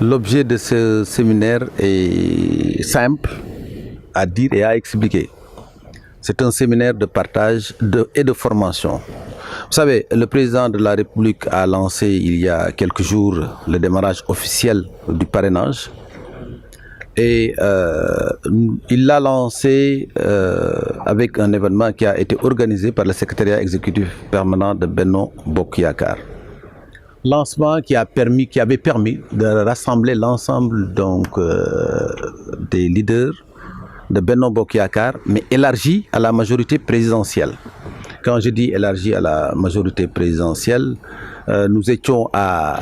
L'objet de ce séminaire est simple à dire et à expliquer. C'est un séminaire de partage et de formation. Vous savez, le président de la République a lancé il y a quelques jours le démarrage officiel du parrainage. Et il l'a lancé avec un événement qui a été organisé par le secrétariat exécutif permanent de Benno Bokk Yakaar. Lancement qui avait permis de rassembler l'ensemble des leaders de Benno Bokk Yakaar, mais élargi à la majorité présidentielle. Quand je dis élargi à la majorité présidentielle, nous étions à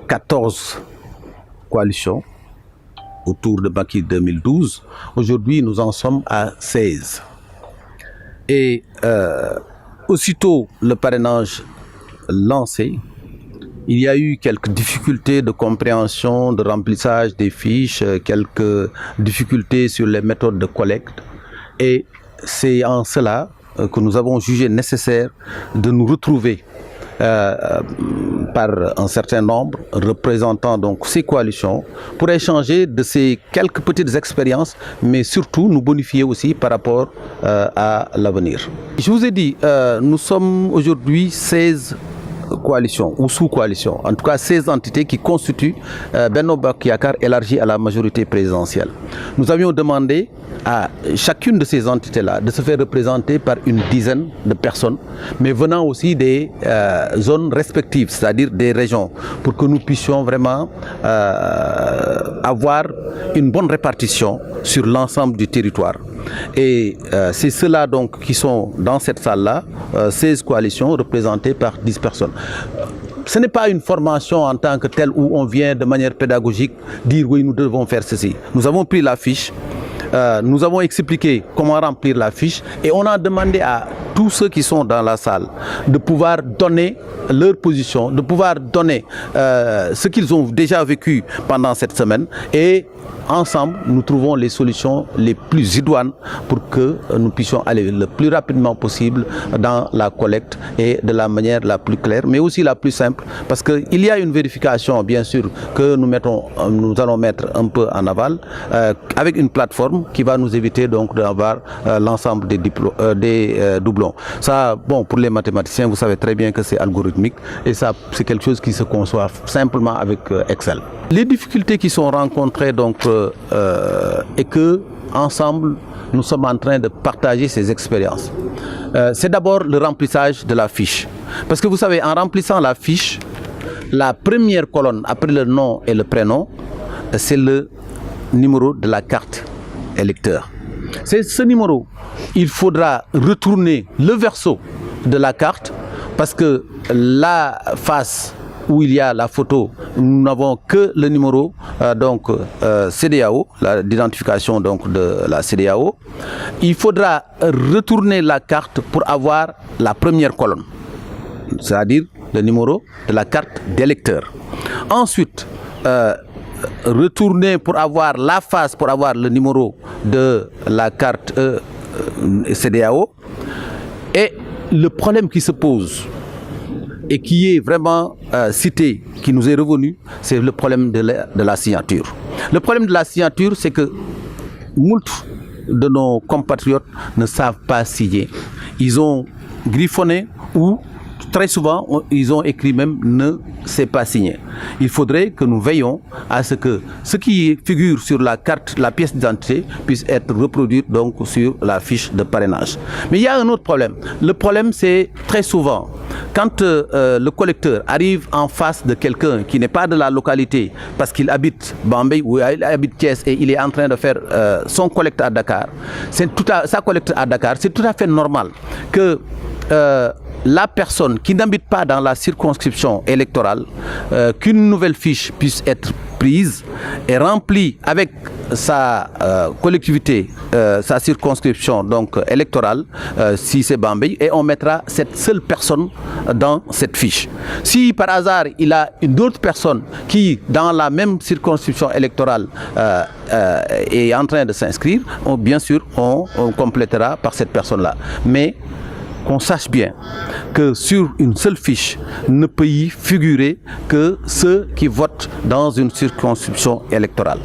14 coalitions autour de Macky 2012. Aujourd'hui, nous en sommes à 16. Et aussitôt le parrainage lancé, il y a eu quelques difficultés de compréhension, de remplissage des fiches, quelques difficultés sur les méthodes de collecte. Et c'est en cela que nous avons jugé nécessaire de nous retrouver par un certain nombre, représentant donc ces coalitions, pour échanger de ces quelques petites expériences, mais surtout nous bonifier aussi par rapport à l'avenir. Je vous ai dit, nous sommes aujourd'hui 16 coalitions ou sous-coalitions, en tout cas 16 entités qui constituent Benno Bokk Yakaar élargi à la majorité présidentielle. Nous avions demandé à chacune de ces entités-là de se faire représenter par une dizaine de personnes, mais venant aussi des zones respectives, c'est-à-dire des régions, pour que nous puissions vraiment avoir une bonne répartition sur l'ensemble du territoire. Et c'est ceux-là donc qui sont dans cette salle-là, 16 coalitions représentées par 10 personnes. Ce n'est pas une formation en tant que telle où on vient de manière pédagogique dire oui, nous devons faire ceci. Nous avons pris la fiche, nous avons expliqué comment remplir la fiche et on a demandé à tous ceux qui sont dans la salle de pouvoir donner leur position, de pouvoir donner ce qu'ils ont déjà vécu pendant cette semaine et ensemble, nous trouvons les solutions les plus idoines pour que nous puissions aller le plus rapidement possible dans la collecte et de la manière la plus claire, mais aussi la plus simple, parce qu'il y a une vérification, bien sûr, que nous allons mettre un peu en aval, avec une plateforme qui va nous éviter donc d'avoir l'ensemble des doublons. Ça, bon, pour les mathématiciens, vous savez très bien que c'est algorithmique et ça, c'est quelque chose qui se conçoit simplement avec Excel. Les difficultés qui sont rencontrées donc et que ensemble nous sommes en train de partager ces expériences. C'est d'abord le remplissage de la fiche, parce que vous savez, en remplissant la fiche, la première colonne après le nom et le prénom, c'est le numéro de la carte électeur. C'est ce numéro, il faudra retourner le verso de la carte, parce que la face où il y a la photo, nous n'avons que le numéro CEDEAO, l'identification donc de la CEDEAO. Il faudra retourner la carte pour avoir la première colonne, c'est-à-dire le numéro de la carte d'électeur. Ensuite, retourner pour avoir la face, pour avoir le numéro de la carte CEDEAO. Et le problème qui se pose et qui est vraiment cité, qui nous est revenu, c'est le problème de la signature. Le problème de la signature, c'est que moult de nos compatriotes ne savent pas signer. Ils ont griffonné ou très souvent, ils ont écrit même « ne sait pas signer ». Il faudrait que nous veillions à ce que ce qui figure sur la carte, la pièce d'identité, puisse être reproduit donc sur la fiche de parrainage. Mais il y a un autre problème. Le problème, c'est très souvent, quand le collecteur arrive en face de quelqu'un qui n'est pas de la localité, parce qu'il habite Bambey ou il habite Thiès et il est en train de faire son collecte à Dakar, sa collecte à Dakar, c'est tout à fait normal que la personne qui n'habite pas dans la circonscription électorale, qu'une nouvelle fiche puisse être prise et remplie avec sa collectivité, sa circonscription donc électorale, si c'est Bambey, et on mettra cette seule personne dans cette fiche. Si par hasard il a une autre personne qui dans la même circonscription électorale est en train de s'inscrire, bien sûr on complétera par cette personne-là. Mais qu'on sache bien que sur une seule fiche ne peut y figurer que ceux qui votent dans une circonscription électorale.